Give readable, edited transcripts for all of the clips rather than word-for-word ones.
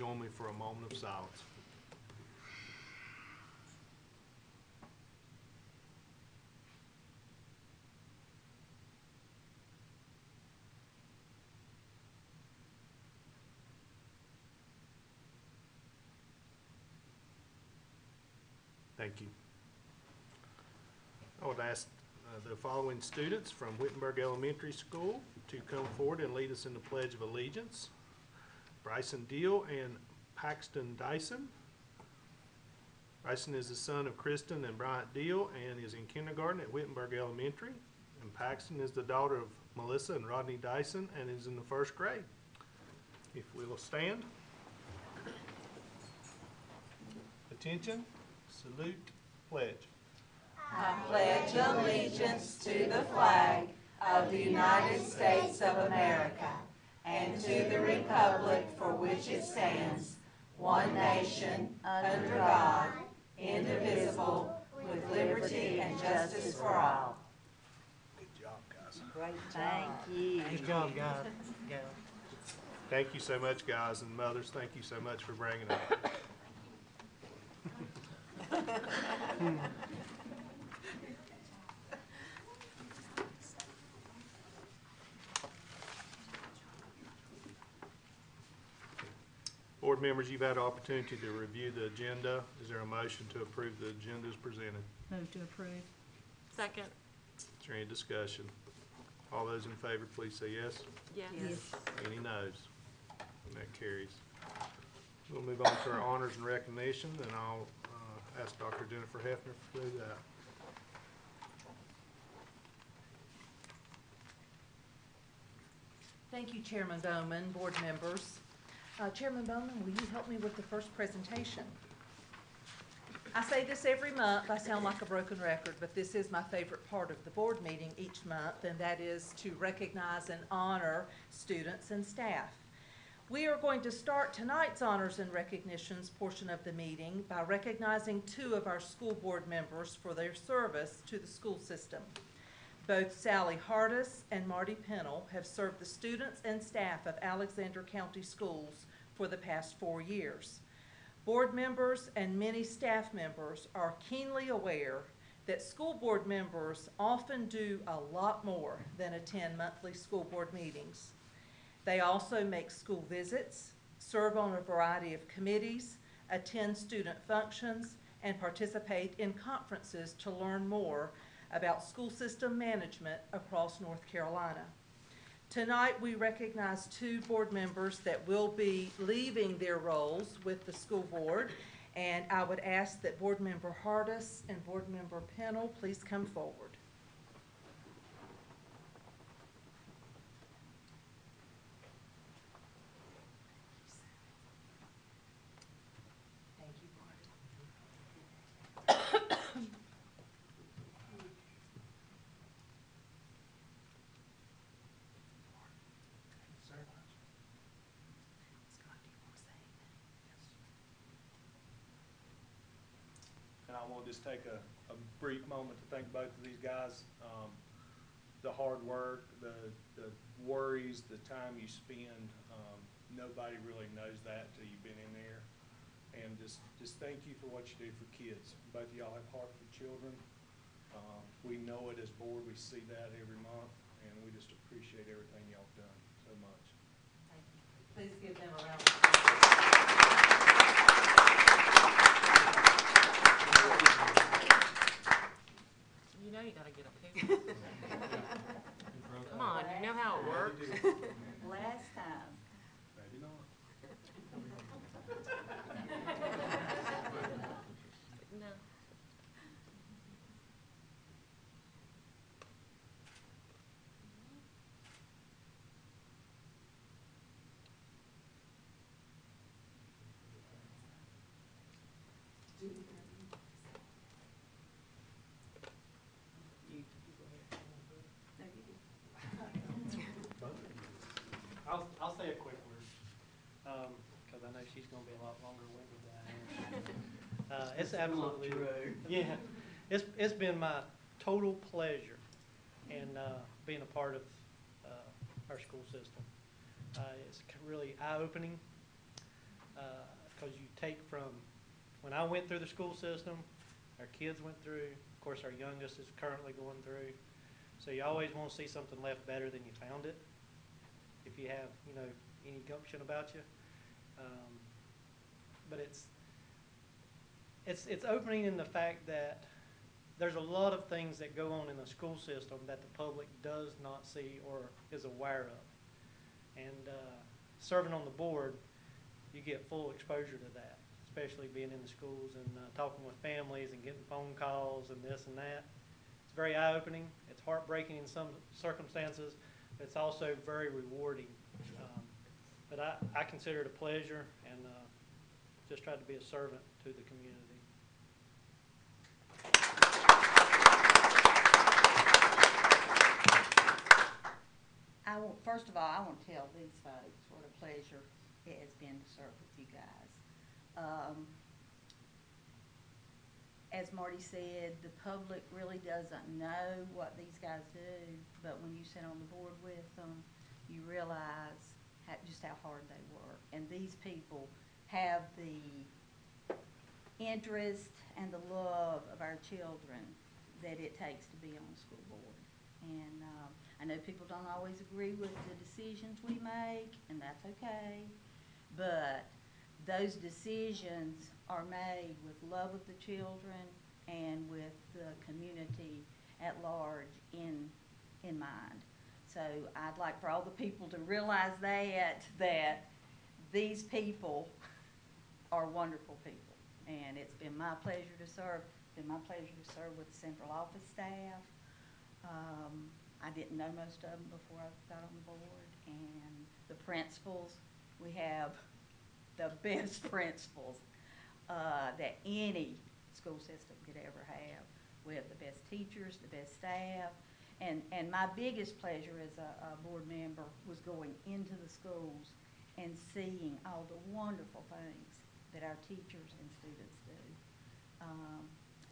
join me for a moment of silence. Thank you. I would ask the following students from Wittenberg Elementary School to come forward and lead us in the Pledge of Allegiance. Bryson Deal and Paxton Dyson. Bryson is the son of Kristen and Bryant Deal and is in kindergarten at Wittenberg Elementary. And Paxton is the daughter of Melissa and Rodney Dyson and is in the 1st grade. If we will stand. Attention, salute, pledge. I pledge allegiance to the flag of the United States of America and to the republic for which it stands, one nation, under God, indivisible, with liberty and justice for all. Good job, guys. Great job. Thank you. Good job, guys. Thank you so much, guys, and mothers, thank you so much for bringing it. Board members, you've had an opportunity to review the agenda. Is there a motion to approve the agenda as presented? Move to approve. Second. Is there any discussion? All those in favor, please say yes. Yes. Any noes? And that carries. We'll move on to our honors and recognition, and I'll ask Dr. Jennifer Hefner to do that. Thank you, Chairman Bowman, board members. Chairman Bowman, will you help me with the first presentation? I say this every month. I sound like a broken record, but this is my favorite part of the board meeting each month, and that is to recognize and honor students and staff. We are going to start tonight's honors and recognitions portion of the meeting by recognizing 2 of our school board members for their service to the school system. Both Sally Hardis and Marty Pennell have served the students and staff of Alexander County Schools for the past 4 years. Board members and many staff members are keenly aware that school board members often do a lot more than attend monthly school board meetings. They also make school visits, serve on a variety of committees, attend student functions, and participate in conferences to learn more about school system management across North Carolina. Tonight, we recognize 2 board members that will be leaving their roles with the school board, and I would ask that Board Member Hardis and Board Member Pennell please come forward. And I want to just take a brief moment to thank both of these guys. The hard work, the worries, the time you spend, nobody really knows that until you've been in there. And just thank you for what you do for kids. Both of y'all have heart for children. We know it as board, we see that every month, and we just appreciate everything y'all have done so much. Thank you. Please give them a round of applause. You know you gotta get a picture. Come on, you know how it works. Last time. Maybe not. No. I'll say a quick word, because I know she's going to be a lot longer winded than I am. It's absolutely true. Yeah, it's been my total pleasure in being a part of our school system. It's really eye-opening. take from when I went through the school system, our kids went through, of course, our youngest is currently going through. So you always want to see something left better than you found it, if you have, you know, any gumption about you. But it's opening in the fact that there's a lot of things that go on in the school system that the public does not see or is aware of. And serving on the board, you get full exposure to that, especially being in the schools and talking with families and getting phone calls and this and that. It's very eye-opening. It's heartbreaking in some circumstances, but it's also very rewarding. But I consider it a pleasure, and just tried to be a servant to the community. First of all, I want to tell these folks what a pleasure it has been to serve with you guys. As Marty said, the public really doesn't know what these guys do, but when you sit on the board with them, you realize just how hard they work. And these people have the interest and the love of our children that it takes to be on the school board. And I know people don't always agree with the decisions we make, and that's okay, but those decisions are made with love of the children and with the community at large in mind. So I'd like for all the people to realize that these people are wonderful people, and it's been my pleasure to serve. It's been my pleasure to serve with the central office staff. I didn't know most of them before I got on the board, and the principals. We have the best principals that any school system could ever have. We have the best teachers, the best staff, and my biggest pleasure as a board member was going into the schools and seeing all the wonderful things that our teachers and students do.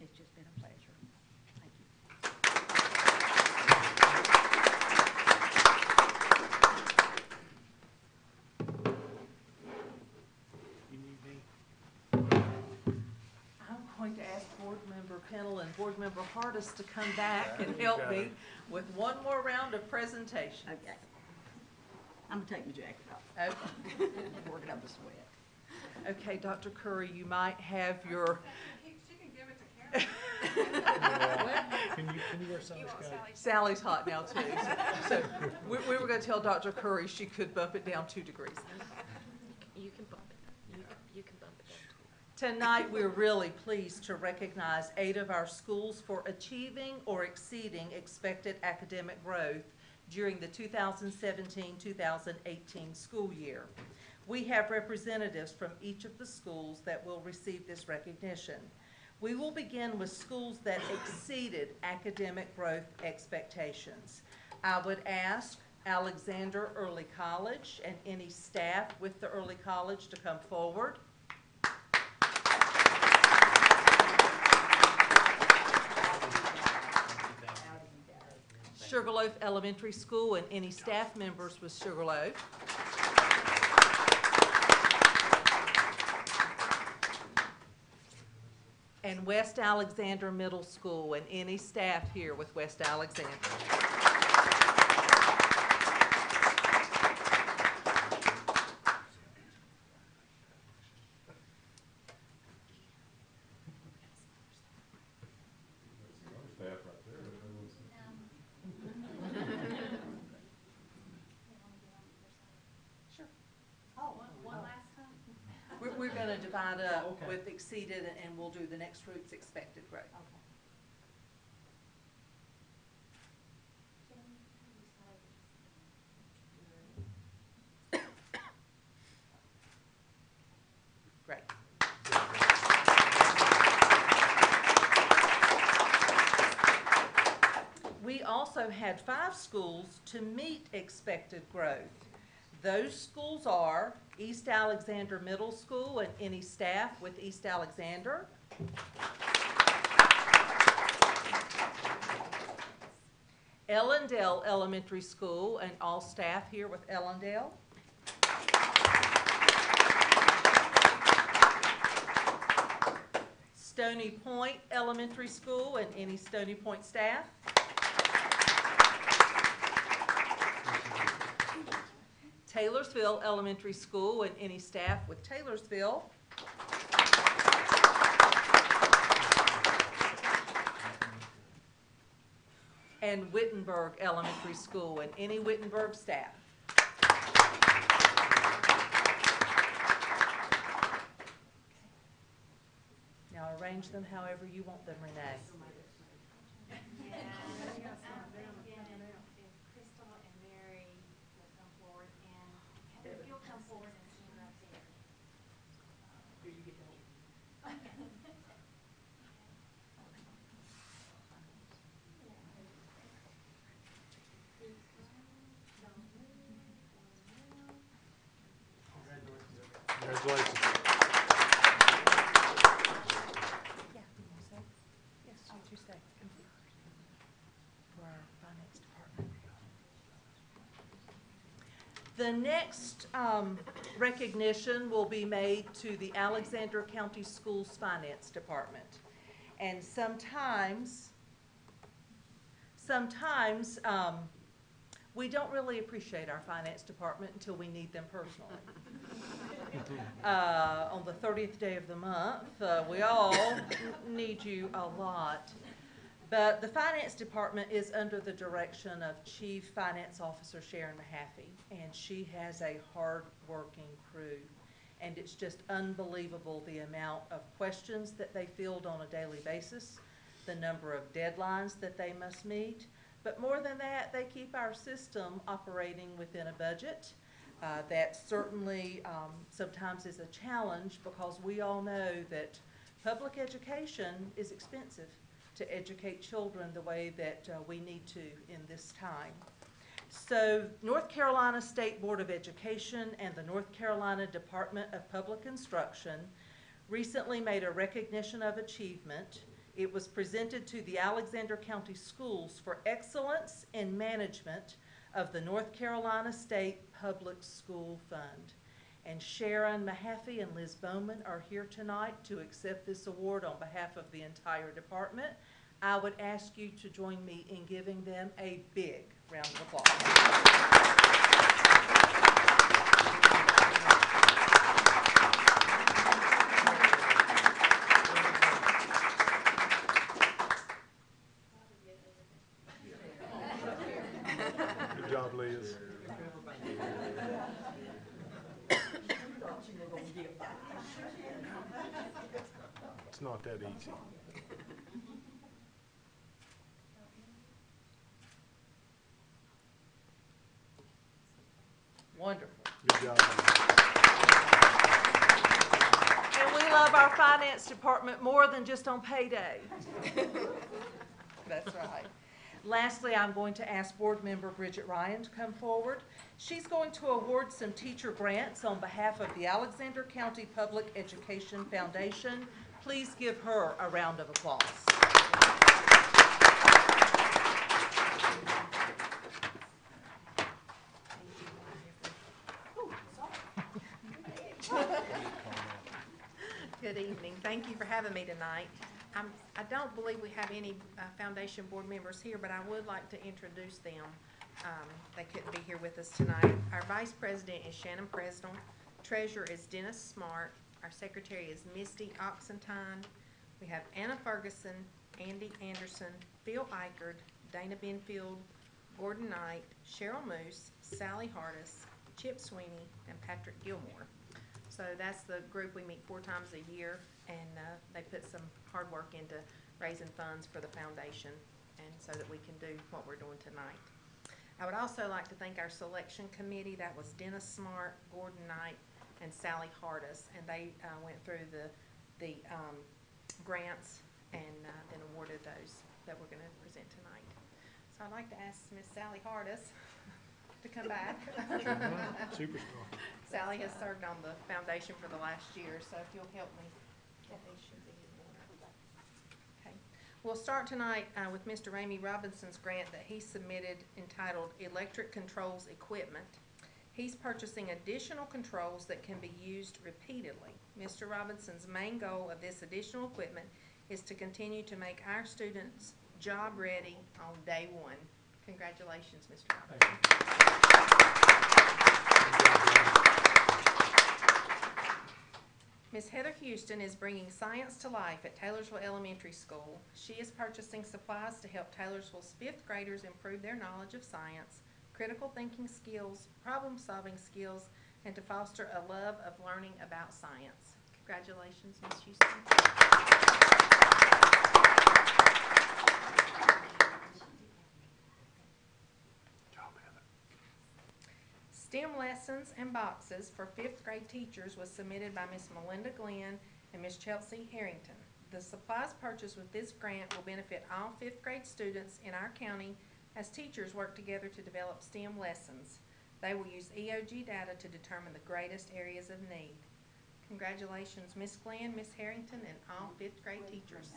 It's just been a pleasure. Thank you. I'm going to ask Board Member Pennell and Board Member Hardis to come back and help me with one more round of presentations. Okay. I'm gonna take my jacket off. Okay. Working up a sweat. Okay, Dr. Curry, you might have your. She can give it to Karen. Can you wear something? Sally's hot now too. So we were going to tell Dr. Curry she could bump it down 2 degrees. You can bump it. You can bump it down. Tonight, we're really pleased to recognize 8 of our schools for achieving or exceeding expected academic growth during the 2017-2018 school year. We have representatives from each of the schools that will receive this recognition. We will begin with schools that exceeded academic growth expectations. I would ask Alexander Early College and any staff with the Early College to come forward. Sugarloaf Elementary School and any staff members with Sugarloaf. And West Alexander Middle School and any staff here with West Alexander. We're going to divide up with exceeded, and we'll do the next group's expected growth. Great. We also had 5 schools to meet expected growth. Those schools are East Alexander Middle School and any staff with East Alexander. Ellendale Elementary School and all staff here with Ellendale. Stony Point Elementary School and any Stony Point staff. Taylorsville Elementary School and any staff with Taylorsville. And Wittenberg Elementary School and any Wittenberg staff. Now arrange them however you want them, Renee. If Crystal and Mary will come forward, and Heather, if you'll come forward and stand right there. Here, you get to hold. Congratulations. Yeah, you say? Yes, you two stay. For our finance department. The next recognition will be made to the Alexander County Schools Finance Department. And sometimes we don't really appreciate our finance department until we need them personally. On the 30th day of the month, we all need you a lot. But the finance department is under the direction of Chief Finance Officer Sharon Mahaffey, and she has a hard-working crew. And it's just unbelievable the amount of questions that they field on a daily basis, the number of deadlines that they must meet. But more than that, they keep our system operating within a budget. That certainly sometimes is a challenge because we all know that public education is expensive to educate children the way that we need to in this time. So North Carolina State Board of Education and the North Carolina Department of Public Instruction recently made a recognition of achievement. It was presented to the Alexander County Schools for excellence in management of the North Carolina State Public School Fund. And Sharon Mahaffey and Liz Bowman are here tonight to accept this award on behalf of the entire department. I would ask you to join me in giving them a big round of applause. Good job, Liz. It's not that easy. Wonderful. Good job. And we love our finance department more than just on payday. That's right. Lastly, I'm going to ask Board Member Bridget Ryan to come forward. She's going to award some teacher grants on behalf of the Alexander County Public Education Foundation. Please give her a round of applause. Good evening. Thank you for having me tonight. I don't believe we have any foundation board members here, but I would like to introduce them. They couldn't be here with us tonight. Our vice president is Shannon Presnell. Treasurer is Dennis Smart. Our secretary is Misty Oxentine. We have Anna Ferguson, Andy Anderson, Phil Eichard, Dana Benfield, Gordon Knight, Cheryl Moose, Sally Hardis, Chip Sweeney, and Patrick Gilmore. So that's the group. We meet 4 times a year, and they put some hard work into raising funds for the foundation and so that we can do what we're doing tonight. I would also like to thank our selection committee. That was Dennis Smart, Gordon Knight, and Sally Hardis, and they went through the grants and then awarded those that we're going to present tonight. So I'd like to ask Miss Sally Hardis to come back. Superstar. Sally has served on the foundation for the last year, so if you'll help me. Okay. We'll start tonight with Mr. Ramey Robinson's grant that he submitted entitled Electric Controls Equipment. He's purchasing additional controls that can be used repeatedly. Mr. Robinson's main goal of this additional equipment is to continue to make our students job ready on day one. Congratulations, Mr. Robinson. Ms. Heather Houston is bringing science to life at Taylorsville Elementary School. She is purchasing supplies to help Taylorsville's 5th graders improve their knowledge of science, critical thinking skills, problem-solving skills, and to foster a love of learning about science. Congratulations, Ms. Houston. STEM lessons and boxes for 5th grade teachers was submitted by Ms. Melinda Glenn and Ms. Chelsea Harrington. The supplies purchased with this grant will benefit all 5th grade students in our county as teachers work together to develop STEM lessons. They will use EOG data to determine the greatest areas of need. Congratulations, Ms. Glenn, Ms. Harrington, and all 5th grade teachers.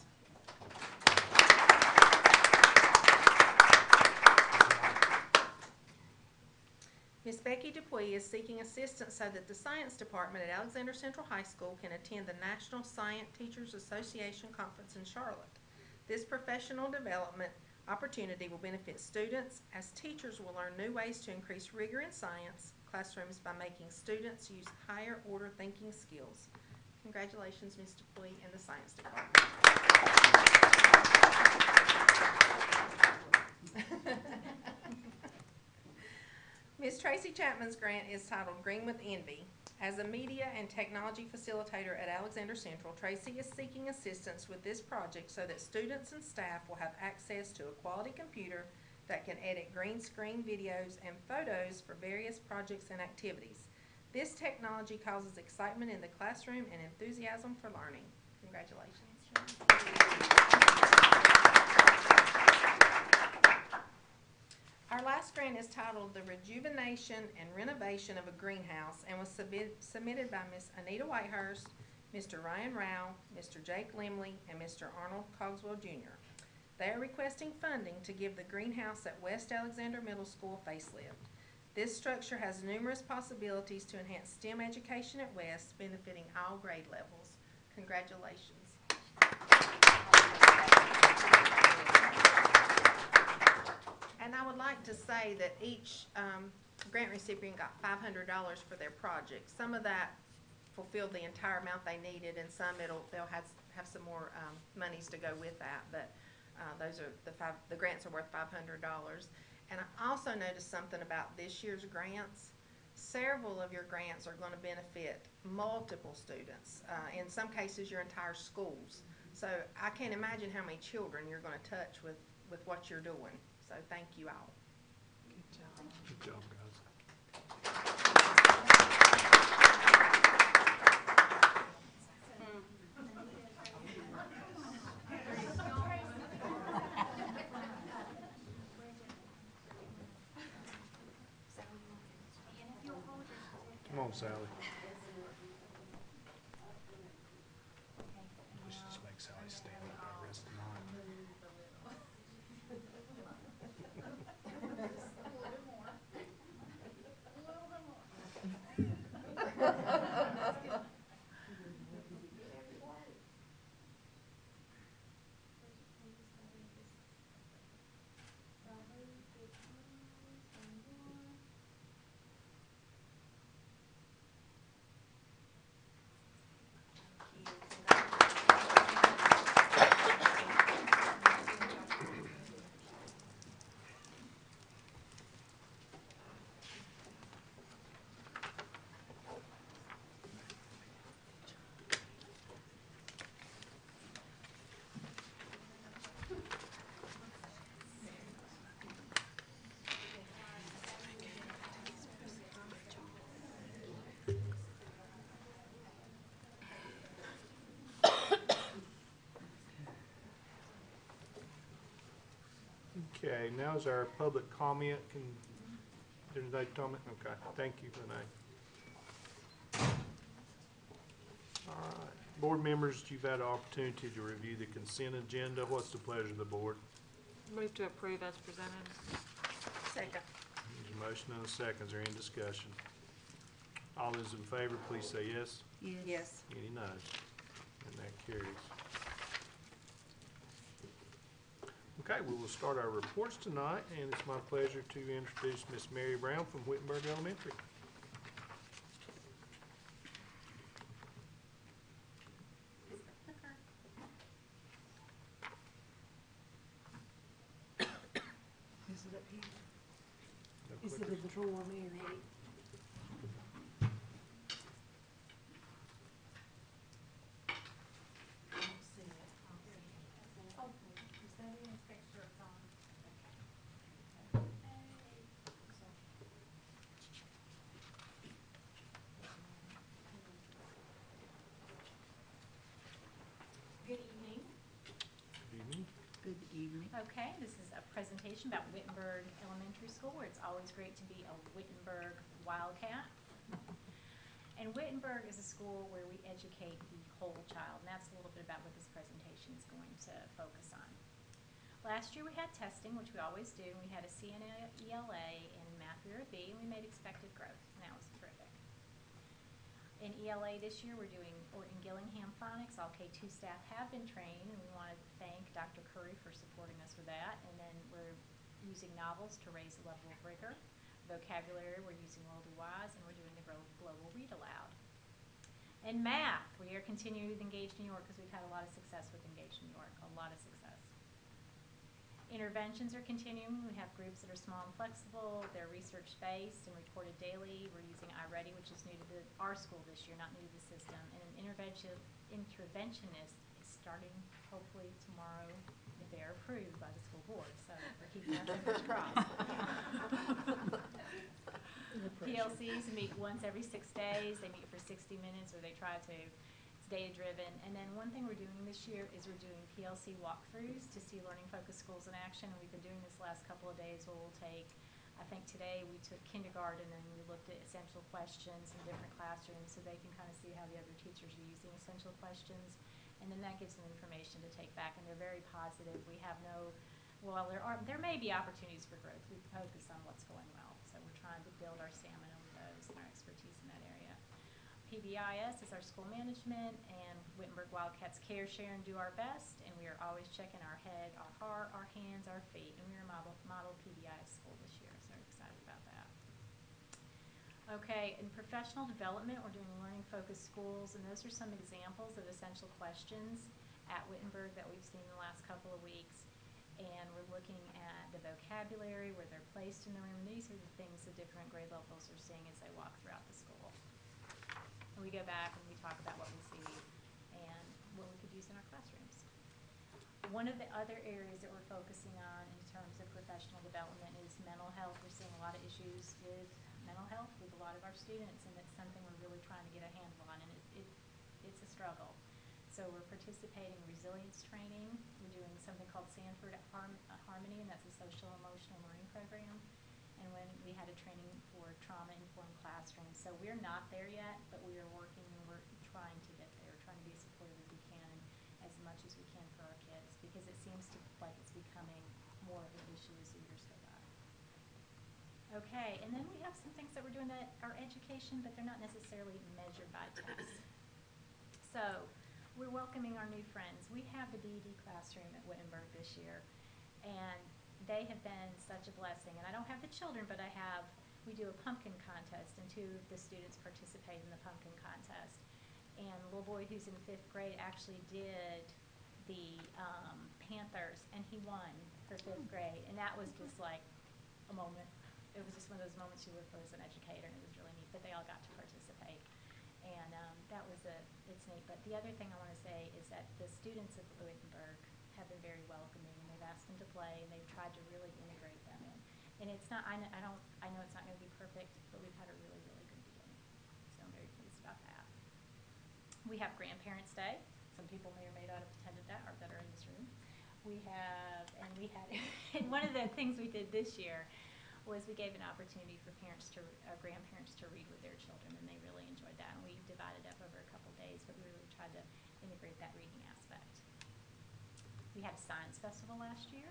Ms. Becky Dupuy is seeking assistance so that the Science Department at Alexander Central High School can attend the National Science Teachers Association Conference in Charlotte. This professional development opportunity will benefit students as teachers will learn new ways to increase rigor in science classrooms by making students use higher order thinking skills. Congratulations, Ms. Dupuy and the Science Department. Ms. Tracy Chapman's grant is titled Green with Envy. As a media and technology facilitator at Alexander Central, Tracy is seeking assistance with this project so that students and staff will have access to a quality computer that can edit green screen videos and photos for various projects and activities. This technology causes excitement in the classroom and enthusiasm for learning. Congratulations. Our last grant is titled The Rejuvenation and Renovation of a Greenhouse and was submitted by Ms. Anita Whitehurst, Mr. Ryan Rao, Mr. Jake Limley, and Mr. Arnold Cogswell Jr. They are requesting funding to give the greenhouse at West Alexander Middle School a facelift. This structure has numerous possibilities to enhance STEM education at West, benefiting all grade levels. Congratulations. And I would like to say that each grant recipient got $500 for their project. Some of that fulfilled the entire amount they needed, and some they'll have some more monies to go with that. But those are the grants are worth $500. And I also noticed something about this year's grants. Several of your grants are going to benefit multiple students. In some cases, your entire schools. So I can't imagine how many children you're going to touch with what you're doing. So thank you all. Good job. Good job, guys. Come on, Sally. We should just make Sally stand up the rest of the night. Okay, now is our public comment. Did they comment? Okay, thank you, Renee. All right, board members, you've had an opportunity to review the consent agenda. What's the pleasure of the board? Move to approve as presented. Second. There's a motion and a second. Is there any discussion? All those in favor, please say yes. Yes. Any noes? And that carries. Okay, we will start our reports tonight, and it's my pleasure to introduce Miss Mary Brown from Wittenberg Elementary. Is it up here? No Is it clickers? in the drawer, Mary? Good evening. Good evening. Good evening. Okay, this is a presentation about Wittenberg Elementary School, where it's always great to be a Wittenberg Wildcat. And Wittenberg is a school where we educate the whole child, and that's a little bit about what this presentation is going to focus on. Last year we had testing, which we always do, and we had a C and a ELA in math, we were a B, and we made expected growth, and that was terrific. In ELA this year, we're doing Orton Gillingham phonics. All K2 staff have been trained, and we want to thank Dr. Curry for supporting us with that. And then we're using novels to raise the level of rigor. Vocabulary, we're using Worldly Wise, and we're doing the Global Read Aloud. In math, we are continuing with Engage New York because we've had a lot of success with Engage New York, a lot of success. Interventions are continuing. We have groups that are small and flexible. They're research-based and recorded daily. We're using iReady, which is new to our school this year, not new to the system. And an interventionist is starting hopefully tomorrow if they are approved by the school board. So we're keeping our fingers crossed. PLCs meet once every 6 days. They meet for 60 minutes, or they try to. Data-driven. And then one thing we're doing this year is we're doing PLC walkthroughs to see learning-focused schools in action. And we've been doing this last couple of days where we'll take, I think today we took kindergarten and we looked at essential questions in different classrooms so they can kind of see how the other teachers are using essential questions. And then that gives them information to take back, and they're very positive. We have no, well, there may be opportunities for growth. We focus on what's going well. So we're trying to build our stamina with those and our expertise in that area. PBIS is our school management, and Wittenberg Wildcats care, share, and do our best, and we are always checking our head, our heart, our hands, our feet, and we're a model PBIS school this year, so we're excited about that. Okay, in professional development, we're doing learning-focused schools, and those are some examples of essential questions at Wittenberg that we've seen in the last couple of weeks, and we're looking at the vocabulary, where they're placed in the room, and these are the things the different grade levels are seeing as they walk throughout the school. And we go back and we talk about what we see and what we could use in our classrooms. One of the other areas that we're focusing on in terms of professional development is mental health. We're seeing a lot of issues with mental health with a lot of our students, and it's something we're really trying to get a handle on, and it's a struggle. So we're participating in resilience training. We're doing something called Sanford Harmony, and that's a social emotional learning program. And when we had a training for trauma-informed classrooms. So we're not there yet, but we are working and we're trying to get there, trying to be as supportive as we can and as much as we can for our kids, because it seems like it's becoming more of an issue as the years go by. Okay, and then we have some things that we're doing that are education, but they're not necessarily measured by tests. So we're welcoming our new friends. We have the BED classroom at Wittenberg this year, and they have been such a blessing. And I don't have the children, but we do a pumpkin contest, and 2 of the students participate in the pumpkin contest. And the little boy who's in 5th grade actually did the Panthers, and he won for 5th grade. And that was just like a moment. It was just one of those moments you live for as an educator, and it was really neat. But they all got to participate. And it's neat. But the other thing I want to say is that the students of Wittenberg have been very welcoming, and they've asked them to play, and they've tried to really integrate them in. And it's not, I know it's not going to be perfect, but we've had a really, really good beginning. So I'm very pleased about that. We have Grandparents' Day. Some people may or may not have attended that, or that are in this room. And one of the things we did this year was we gave an opportunity for grandparents to read with their children, and they really enjoyed that. And we divided up over a couple days, but we really tried to integrate that reading aspect. We had a science festival last year,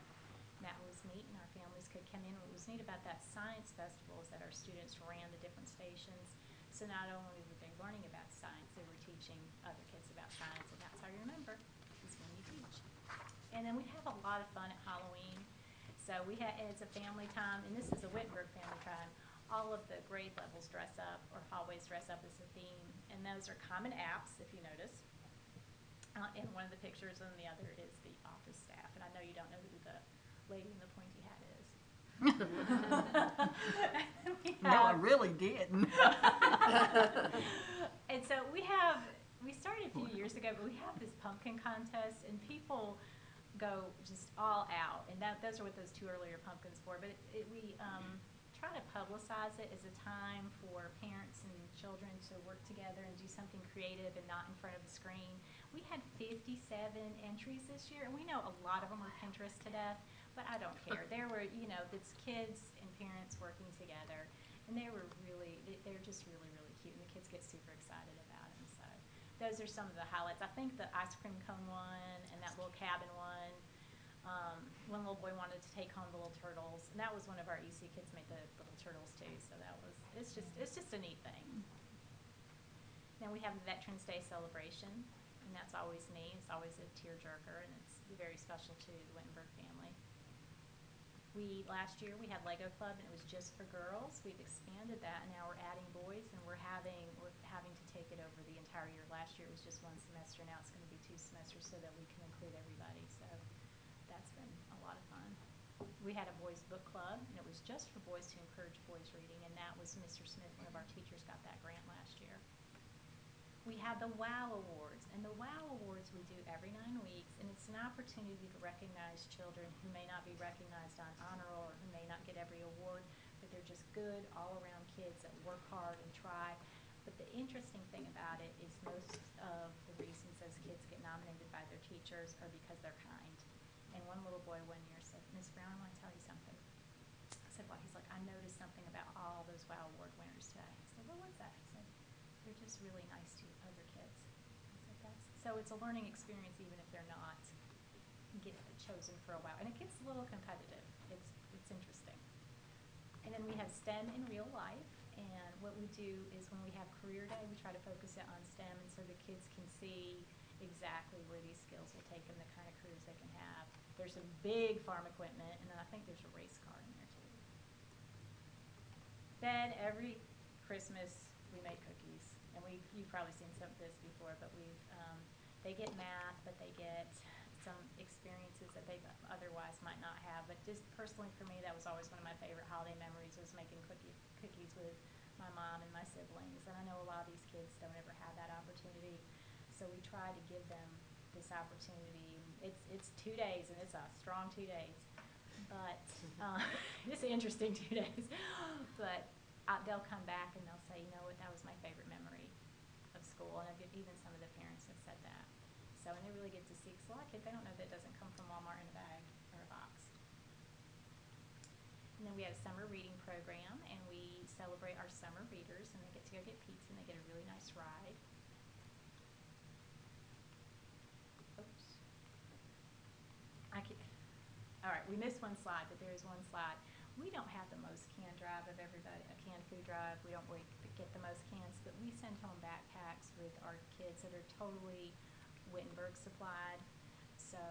and that was neat, and our families could come in. What was neat about that science festival is that our students ran the different stations, so not only were they learning about science, they were teaching other kids about science, and that's how you remember, is when you teach. And then we have a lot of fun at Halloween. So it's a family time, and this is a Wittenberg family time. All of the grade levels dress up, or hallways dress up as a theme, and those are common apps, if you notice. And one of the pictures, and the other is the office staff. And I know you don't know who the lady in the pointy hat is. No, I really didn't. And so we started a few years ago, but we have this pumpkin contest, and people go just all out. And those are what those two earlier pumpkins for. But we try to publicize it as a time for parents and children to work together and do something creative and not in front of a screen. We had 57 entries this year, and we know a lot of them were Pinterest to death, but I don't care. There were, it's kids and parents working together, and they're just really, really cute, and the kids get super excited about them. So those are some of the highlights. I think the ice cream cone one and that little cabin one. One little boy wanted to take home the little turtles, and that was one of our EC kids made the little turtles too. So it's just a neat thing. Then we have the Veterans Day celebration, and that's always neat. It's always a tearjerker, and it's very special to the Wittenberg family. Last year we had Lego Club, and it was just for girls. We've expanded that, and now we're adding boys, and we're having to take it over the entire year. Last year it was just one semester. Now it's going to be 2 semesters so that we can include everybody. So that's been a lot of fun. We had a boys book club, and it was just for boys to encourage boys reading, and that was Mr. Smith, one of our teachers, got that grant last year. We have the WOW Awards, and the WOW Awards we do every 9 weeks, and it's an opportunity to recognize children who may not be recognized on honor roll or who may not get every award, but they're just good all-around kids that work hard and try. But the interesting thing about it is most of the reasons those kids get nominated by their teachers are because they're kind. And one little boy one year said, "Miss Brown, I want to tell you something." I said, "Well," he's like, "I noticed something about all those WOW Award winners today." I said, "Well, what's that?" He said, "They're just really nice to other kids." I said, so it's a learning experience even if they're not chosen for a WOW. And it gets a little competitive. It's interesting. And then we have STEM in real life. And what we do is when we have career day, we try to focus it on STEM, and so the kids can see exactly where these skills will take them, the kind of careers they can have. There's some big farm equipment, and then I think there's a race car in there too. Then every Christmas we make cookies, and you've probably seen some of this before, but they get math, but they get some experiences that they otherwise might not have. But just personally for me, that was always one of my favorite holiday memories, was making cookies with my mom and my siblings. And I know a lot of these kids don't ever have that opportunity, so we try to give them this opportunity. It's 2 days, and it's a strong 2 days, but it's an interesting 2 days. But they'll come back and they'll say, "You know what, that was my favorite memory of school." And even some of the parents have said that. So, and they really get to see, because a lot of kids, they don't know that it doesn't come from Walmart in a bag or a box. And then we have a summer reading program, and we celebrate our summer readers, and they get to go get pizza, and they get a really nice ride. Oops. All right, we missed one slide, but there is one slide. We don't have the most can drive of everybody, a canned food drive. We don't get the most cans, but we send home backpacks with our kids that are totally Wittenberg supplied. So,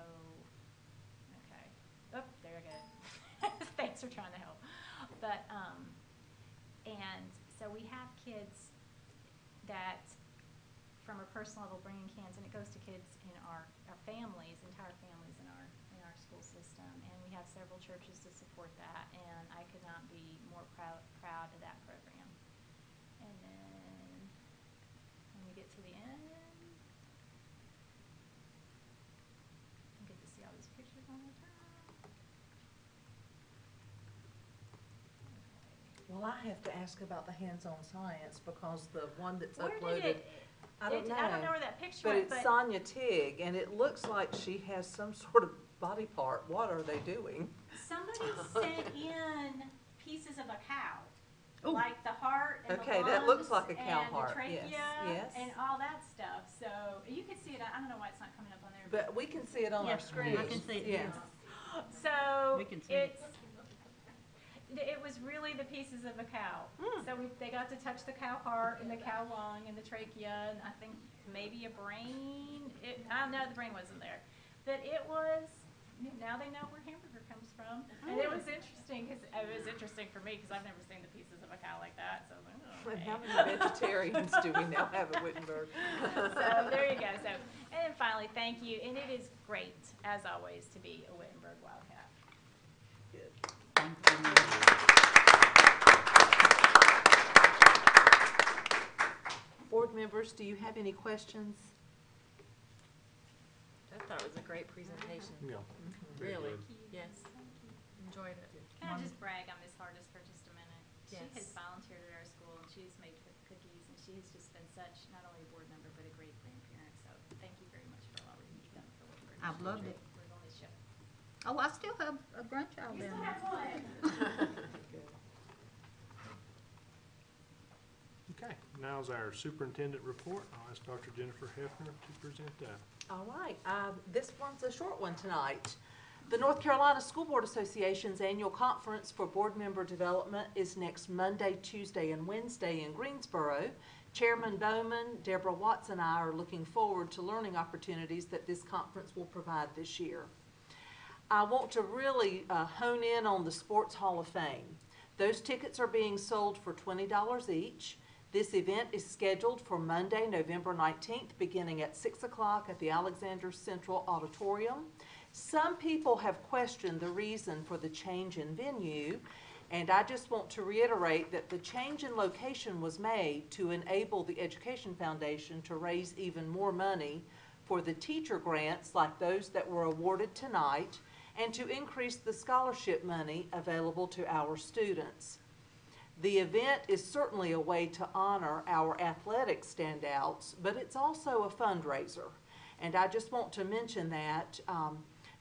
okay. Oh, there I go. Thanks for trying to help. But, and so we have kids that, from a personal level, bringing cans, and it goes to kids in our families, entire families in our school system. And we have several churches to support that, and I could not be more proud of that program. And then when we get to the end, see all these pictures one more time. Okay. Well, I have to ask about the hands-on science, because the one that's Where uploaded, did I don't know. I don't know where that picture But went, it's Sonia Tig, and it looks like she has some sort of body part. What are they doing? somebody sent in pieces of a cow. Ooh. Like the heart and Okay, the that looks lungs like a cow and heart. the trachea Yes, yes. and all that stuff. So you can see it. I don't know why it's not coming up on there. But we can see it on our screen. I can see it, Yeah. So We can see it. it was really the pieces of a cow. So they got to touch the cow heart and the cow lung and the trachea, and I think maybe a brain. I don't know, the brain wasn't there. But it was now they know where hamburger comes from. And it was interesting, because it was interesting for me, because I've never seen the pieces of a cow like that, so I was like, oh, And okay. how many vegetarians do we now have at Wittenberg? So there you go. So, and then finally, thank you. And it is great, as always, to be a Wittenberg Wildcat. Good. Board members, do you have any questions? I thought it was a great presentation. Yeah. very Really? good. Yes. Enjoyed it. Can I just brag on Miss Hardis for just a minute? She Yes. has volunteered at our school, and she's made cookies, and she has just been such, not only a board member, but a great grandparent. So thank you very much for all that you've done for Wittenberg. I've loved it. We're going to show. Oh, I still have a grandchild You down still there. have one. Okay, now's our superintendent report. I'll ask Dr. Jennifer Hefner to present that. All right, this one's a short one tonight. The North Carolina School Board Association's annual conference for board member development is next Monday, Tuesday, and Wednesday in Greensboro. Chairman Bowman, Deborah Watts, and I are looking forward to learning opportunities that this conference will provide this year. I want to really hone in on the Sports Hall of Fame. Those tickets are being sold for $20 each. This event is scheduled for Monday, November 19th, beginning at 6 o'clock at the Alexander Central Auditorium. Some people have questioned the reason for the change in venue, and I just want to reiterate that the change in location was made to enable the Education Foundation to raise even more money for the teacher grants like those that were awarded tonight, and to increase the scholarship money available to our students. The event is certainly a way to honor our athletic standouts, but it's also a fundraiser. And I just want to mention that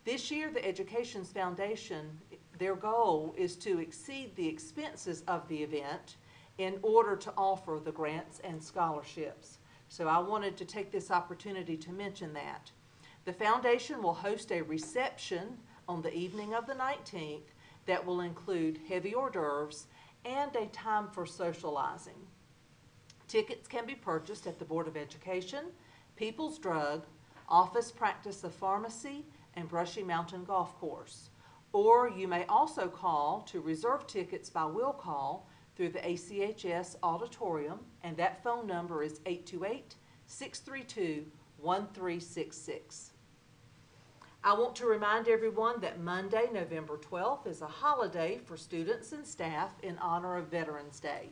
this year the Education Foundation, their goal is to exceed the expenses of the event in order to offer the grants and scholarships. So I wanted to take this opportunity to mention that. The foundation will host a reception on the evening of the 19th that will include heavy hors d'oeuvres and a time for socializing. Tickets can be purchased at the Board of Education, People's Drug, Office Practice of Pharmacy, and Brushy Mountain Golf Course. Or you may also call to reserve tickets by will call through the ACHS auditorium, and that phone number is 828-632-1366. I want to remind everyone that Monday, November 12th is a holiday for students and staff in honor of Veterans Day.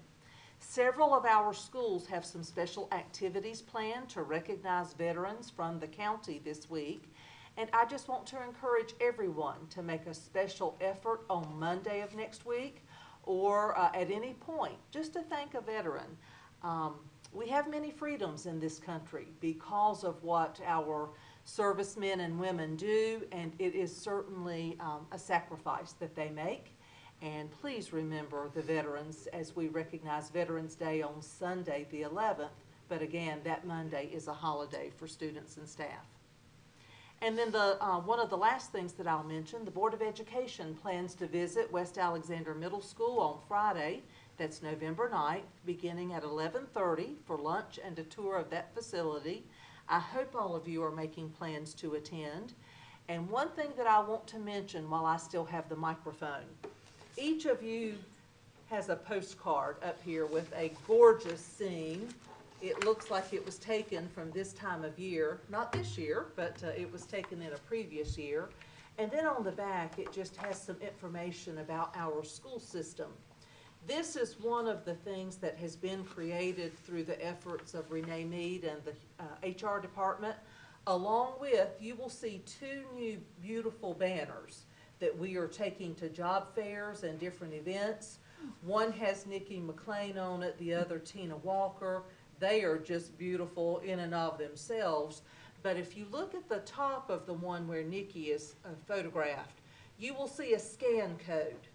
Several of our schools have some special activities planned to recognize veterans from the county this week, and I just want to encourage everyone to make a special effort on Monday of next week or at any point just to thank a veteran. We have many freedoms in this country because of what our servicemen and women do, and it is certainly a sacrifice that they make. And please remember the veterans as we recognize Veterans Day on Sunday the 11th, but again, that Monday is a holiday for students and staff. And then one of the last things that I'll mention, the Board of Education plans to visit West Alexander Middle School on Friday, that's November 9th, beginning at 11:30 for lunch and a tour of that facility. I hope all of you are making plans to attend. And one thing that I want to mention while I still have the microphone, each of you has a postcard up here with a gorgeous scene. It looks like it was taken from this time of year, not this year, but it was taken in a previous year. And then on the back, it just has some information about our school system. This is one of the things that has been created through the efforts of Renee Mead and the HR department. Along with, you will see two new beautiful banners that we are taking to job fairs and different events. One has Nikki McLean on it, the other Tina Walker. They are just beautiful in and of themselves. But if you look at the top of the one where Nikki is photographed, you will see a scan code.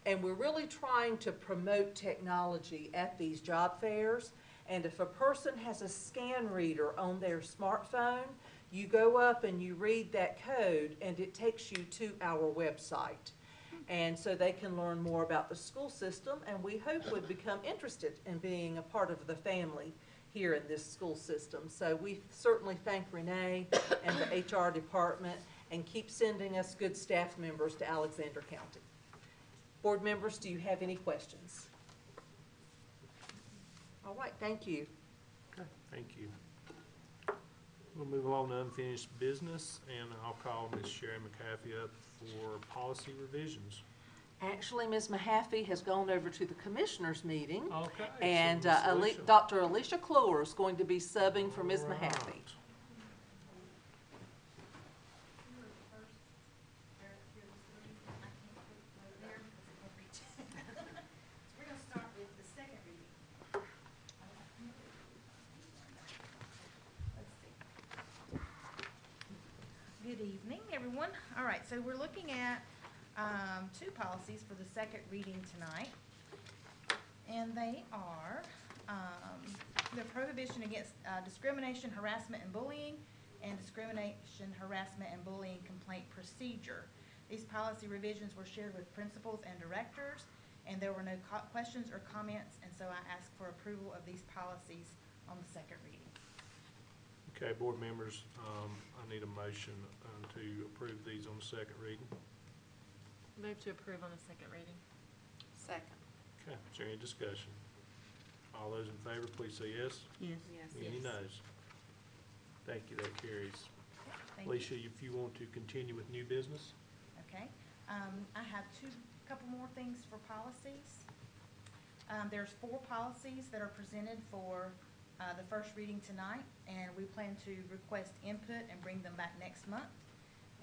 And we're really trying to promote technology at these job fairs. And if a person has a scan reader on their smartphone, you go up and you read that code and it takes you to our website. And so they can learn more about the school system, and we hope would become interested in being a part of the family here in this school system. So we certainly thank Renee and the HR department, and keep sending us good staff members to Alexander County. Board members, do you have any questions? All right, thank you. Okay, thank you. We'll move along to unfinished business, and I'll call Ms. Sherry McAfee up for policy revisions. Actually, Ms. Mahaffey has gone over to the commissioners' meeting, Okay. and so Ms. Alicia. Dr. Alicia Clore is going to be subbing for Ms. All Mahaffey. right. We're gonna start with the second reading. Let's see. Good evening, everyone. All right, so we're looking at two policies for the second reading tonight. And they are the prohibition against discrimination, harassment, and bullying, and discrimination, harassment, and bullying complaint procedure. These policy revisions were shared with principals and directors, and there were no questions or comments, and so I ask for approval of these policies on the second reading. Okay, board members, I need a motion to approve these on the second reading. Move to approve on the second reading. Second. Okay, is there any discussion? All those in favor, please say yes. Yes. Any noes? Thank you, that carries. Thank you. Alicia, if you want to continue with new business? Okay, I have couple more things for policies. There's 4 policies that are presented for the first reading tonight, and we plan to request input and bring them back next month.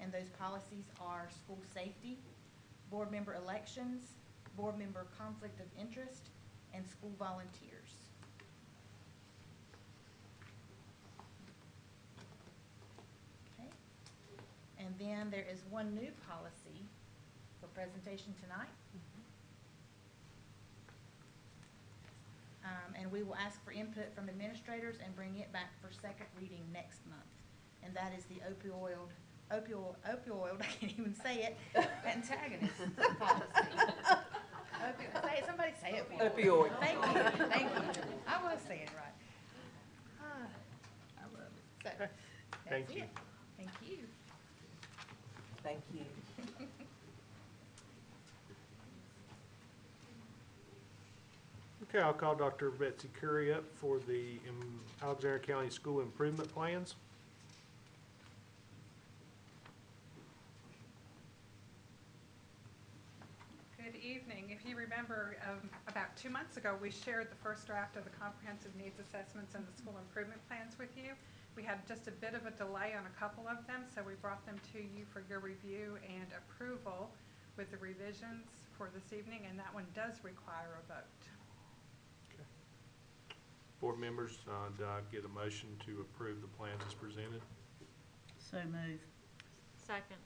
And those policies are school safety, board member elections, board member conflict of interest, and school volunteers. Okay, and then there is one new policy for presentation tonight. And we will ask for input from administrators and bring it back for second reading next month. And that is the opioid, I can't even say it, antagonist policy. Say it, somebody say it for me. Opioid. Thank you. I was saying it right. I love it. So, Thank that's you. it. Thank you. Thank you. Okay, I'll call Dr. Betsy Curry up for the Alexander County School Improvement Plans. Good evening. If you remember, about 2 months ago, we shared the first draft of the comprehensive needs assessments and the school improvement plans with you. We had just a bit of a delay on a couple of them, so we brought them to you for your review and approval with the revisions for this evening, and that one does require a vote. Okay. Board members, do I get a motion to approve the plans as presented? So move. Second.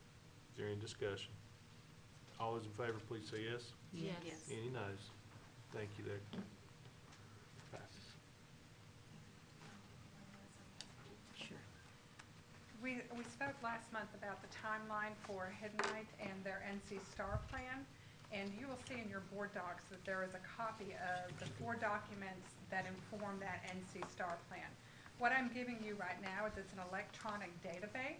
Is there any discussion? All those in favor, please say yes. Yes. Any noes? Thank you, that passes. Sure. We spoke last month about the timeline for Headnight and their NC STAR plan, and you will see in your board docs that there is a copy of the 4 documents that inform that NC STAR plan. What I'm giving you right now is it's an electronic database,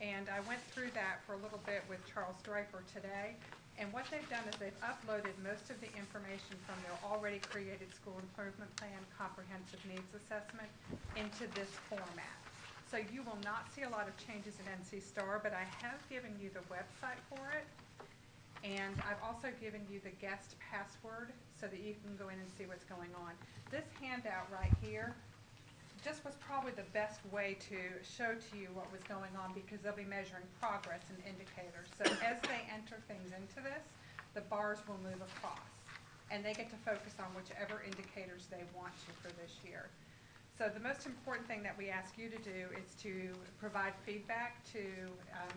and I went through that for a little bit with Charles Draper today, and what they've done is they've uploaded most of the information from their already created school improvement plan comprehensive needs assessment into this format. So you will not see a lot of changes in NC STAR, but I have given you the website for it. And I've also given you the guest password so that you can go in and see what's going on. This handout right here just was probably the best way to show to you what was going on, because they'll be measuring progress and indicators. So as they enter things into this, the bars will move across, and they get to focus on whichever indicators they want to for this year. So the most important thing that we ask you to do is to provide feedback to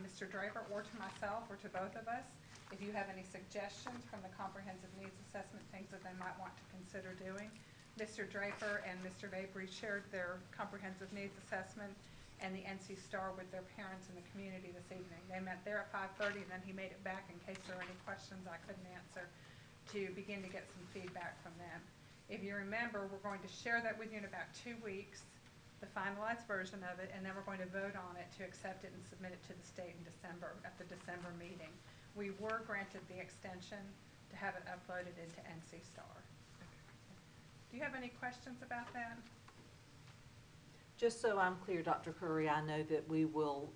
Mr. Draper or to myself or to both of us. If you have any suggestions from the comprehensive needs assessment, things that they might want to consider doing. Mr. Draper and Mr. Mabry shared their comprehensive needs assessment and the NC STAR with their parents in the community this evening. They met there at 5:30, and then he made it back in case there were any questions I couldn't answer, to begin to get some feedback from them. If you remember, we're going to share that with you in about 2 weeks. the finalized version of it, and then we're going to vote on it to accept it and submit it to the state in December, at the December meeting. We were granted the extension to have it uploaded into NC Star. Do you have any questions about that? Just so I'm clear, Dr. Curry, I know that we will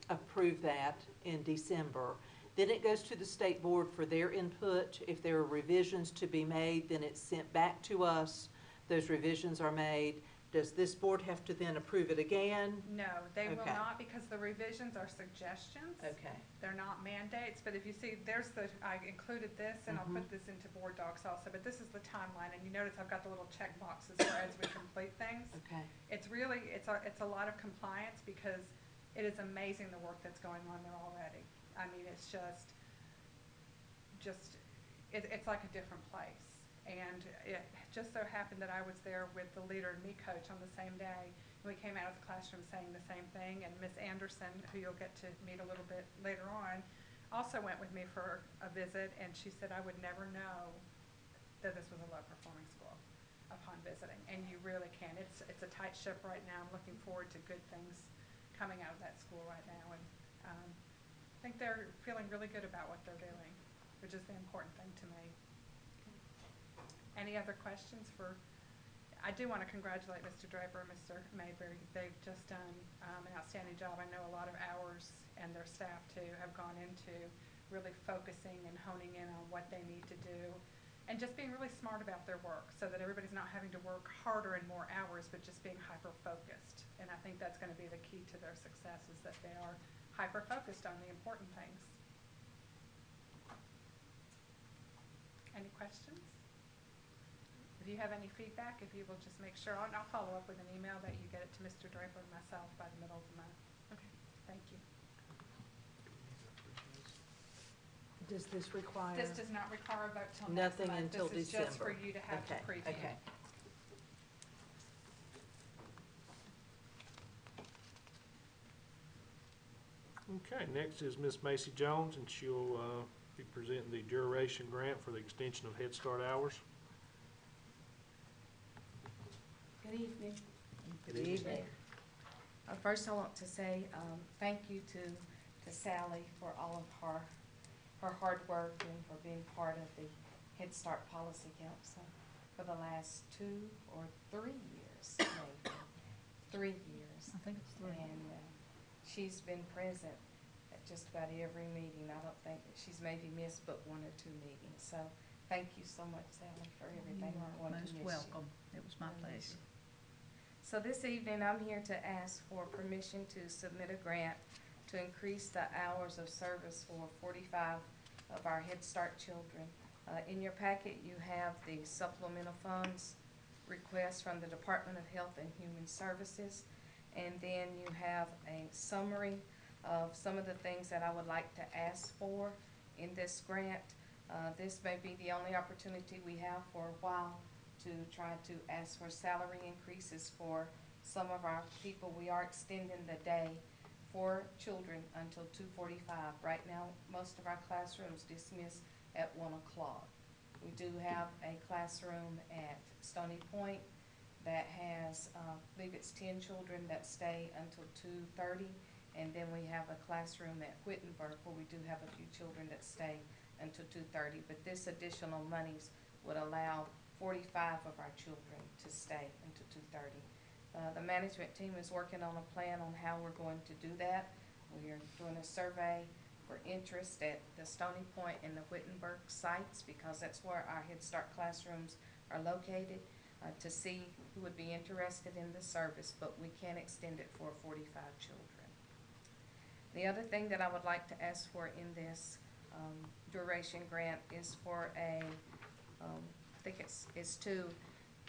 approve that in December. Then it goes to the state board for their input. If there are revisions to be made, then it's sent back to us. Those revisions are made. Does this board have to then approve it again? No, they will Okay. not, because the revisions are suggestions. Okay. They're not mandates, but if you see, I included this, and I'll put this into board docs also, but this is the timeline, and you notice I've got the little check boxes for as we complete things. Okay. It's really, it's a lot of compliance, because it is amazing the work that's going on there already. I mean, it's it's like a different place. And it just so happened that I was there with the Leader and Me coach on the same day. And we came out of the classroom saying the same thing. And Miss Anderson, who you'll get to meet a little bit later on, also went with me for a visit. And she said, I would never know that this was a low-performing school upon visiting. And you really can. It's a tight ship right now. I'm looking forward to good things coming out of that school right now. And I think they're feeling really good about what they're doing, which is the important thing to me. Any other questions I do want to congratulate Mr. Draper and Mr. Mayberry. They've just done an outstanding job. I know a lot of hours, and their staff too, have gone into really focusing and honing in on what they need to do, and just being really smart about their work, so that everybody's not having to work harder and more hours, but just being hyper-focused. And I think that's going to be the key to their success, is that they are hyper-focused on the important things. Any questions? If you have any feedback, if you will just make sure, and I'll follow up with an email that you get it to Mr. Draper and myself by the middle of the month. Okay. Thank you. Does this require? This does not require a vote till next Nothing month. until This is just for December. you to have to Okay, preview. okay. Okay, next is Miss Macy Jones, and she'll be presenting the duration grant for the extension of Head Start hours. Good evening. Good evening. First, I want to say thank you to Sally for all of her hard work and for being part of the Head Start Policy Council for the last 2 or 3 years, maybe. 3 years. I think it's 3. And she's been present at just about every meeting. I don't think that she's maybe missed but 1 or 2 meetings. So thank you so much, Sally, for everything. You I are want to most miss you. welcome. It was my pleasure. So this evening, I'm here to ask for permission to submit a grant to increase the hours of service for 45 of our Head Start children. In your packet, you have the supplemental funds request from the Department of Health and Human Services, and then you have a summary of some of the things that I would like to ask for in this grant. This may be the only opportunity we have for a while to try to ask for salary increases for some of our people. We are extending the day for children until 2:45. Right now, most of our classrooms dismiss at 1 o'clock. We do have a classroom at Stony Point that has, I believe it's 10 children that stay until 2:30. And then we have a classroom at Wittenberg where we do have a few children that stay until 2:30. But this additional monies would allow 45 of our children to stay until 2:30. The management team is working on a plan on how we're going to do that. We are doing a survey for interest at the Stony Point and the Wittenberg sites, because that's where our Head Start classrooms are located, to see who would be interested in the service, but we can extend it for 45 children. The other thing that I would like to ask for in this duration grant is for I think it's to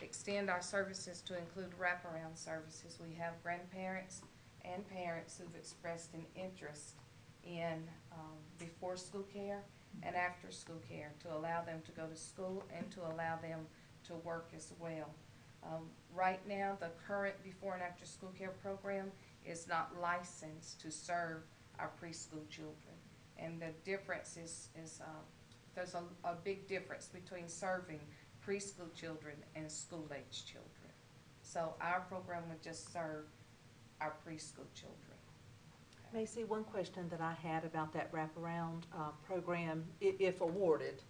extend our services to include wraparound services. We have grandparents and parents who've expressed an interest in before school care and after school care, to allow them to go to school and to allow them to work as well. Right now, the current before and after school care program is not licensed to serve our preschool children. And the difference is there's a big difference between serving preschool children and school-age children. So our program would just serve our preschool children. Macy, one question that I had about that wraparound program, if awarded,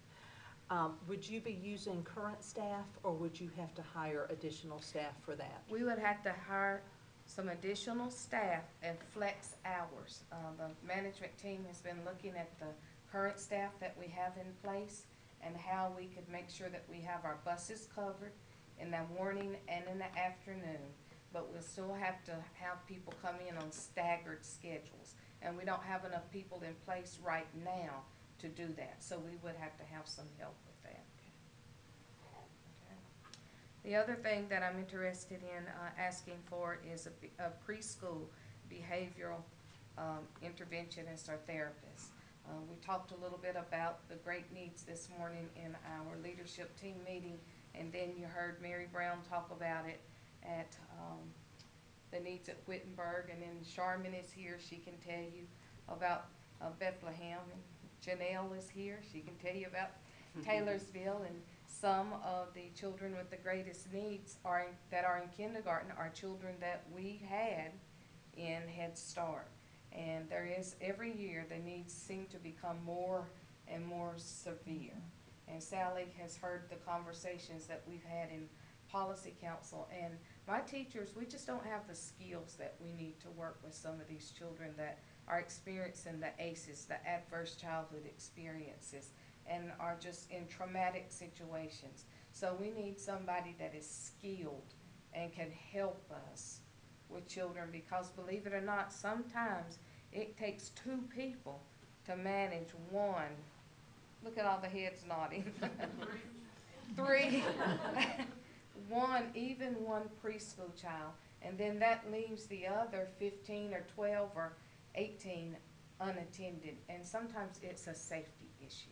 would you be using current staff, or would you have to hire additional staff for that? We would have to hire some additional staff and flex hours. The management team has been looking at the current staff that we have in place and how we could make sure that we have our buses covered in the morning and in the afternoon, but we'll still have to have people come in on staggered schedules. And we don't have enough people in place right now to do that, so we would have to have some help with that. Okay. The other thing that I'm interested in asking for is a preschool behavioral interventionist or therapist. We talked a little bit about the great needs this morning in our leadership team meeting, and then you heard Mary Brown talk about it at the needs at Wittenberg, and then Charmin is here. She can tell you about Bethlehem, and Janelle is here. She can tell you about Taylorsville, and some of the children with the greatest needs that are in kindergarten are children that we had in Head Start. And there is, every year, the needs seem to become more and more severe. And Sally has heard the conversations that we've had in Policy Council, and my teachers, we just don't have the skills that we need to work with some of these children that are experiencing the ACEs, the adverse childhood experiences, and are just in traumatic situations. So we need somebody that is skilled and can help us with children, because believe it or not, sometimes it takes two people to manage one. Look at all the heads nodding. Three. Even one preschool child, and then that leaves the other 15 or 12 or 18 unattended, and sometimes it's a safety issue.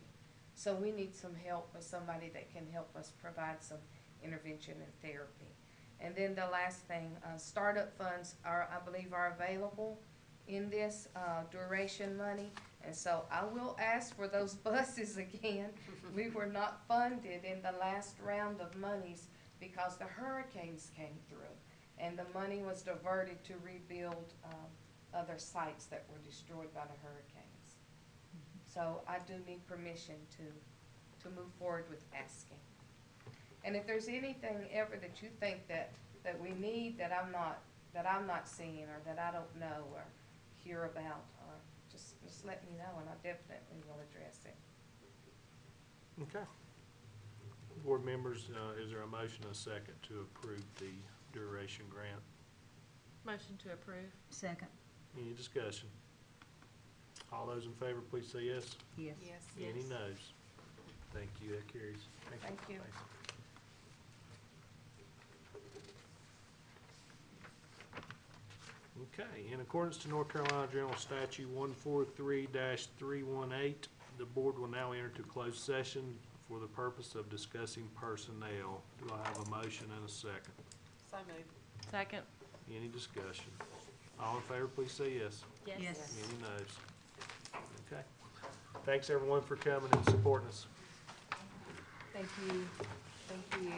So we need some help with somebody that can help us provide some intervention and therapy. And then the last thing, startup funds are, I believe, are available in this duration money, and so I will ask for those buses again. We were not funded in the last round of monies because the hurricanes came through, and the money was diverted to rebuild other sites that were destroyed by the hurricanes. So I do need permission to move forward with asking. And if there's anything ever that you think that we need that I'm not seeing, or that I don't know or hear about, or just let me know, and I definitely will address it. Okay. Board members, is there a motion and a second to approve the duration grant? Motion to approve. Second. Any discussion? All those in favor, please say yes. Yes. Yes. Any noes? Thank you, that carries. Thank you. Thanks. Okay, in accordance to North Carolina General Statute 143-318, the board will now enter to closed session for the purpose of discussing personnel. Do I have a motion and a second? So moved. Second. Any discussion? All in favor, please say yes. Yes. Yes. Any noes? Okay. Thanks, everyone, for coming and supporting us. Thank you. Thank you.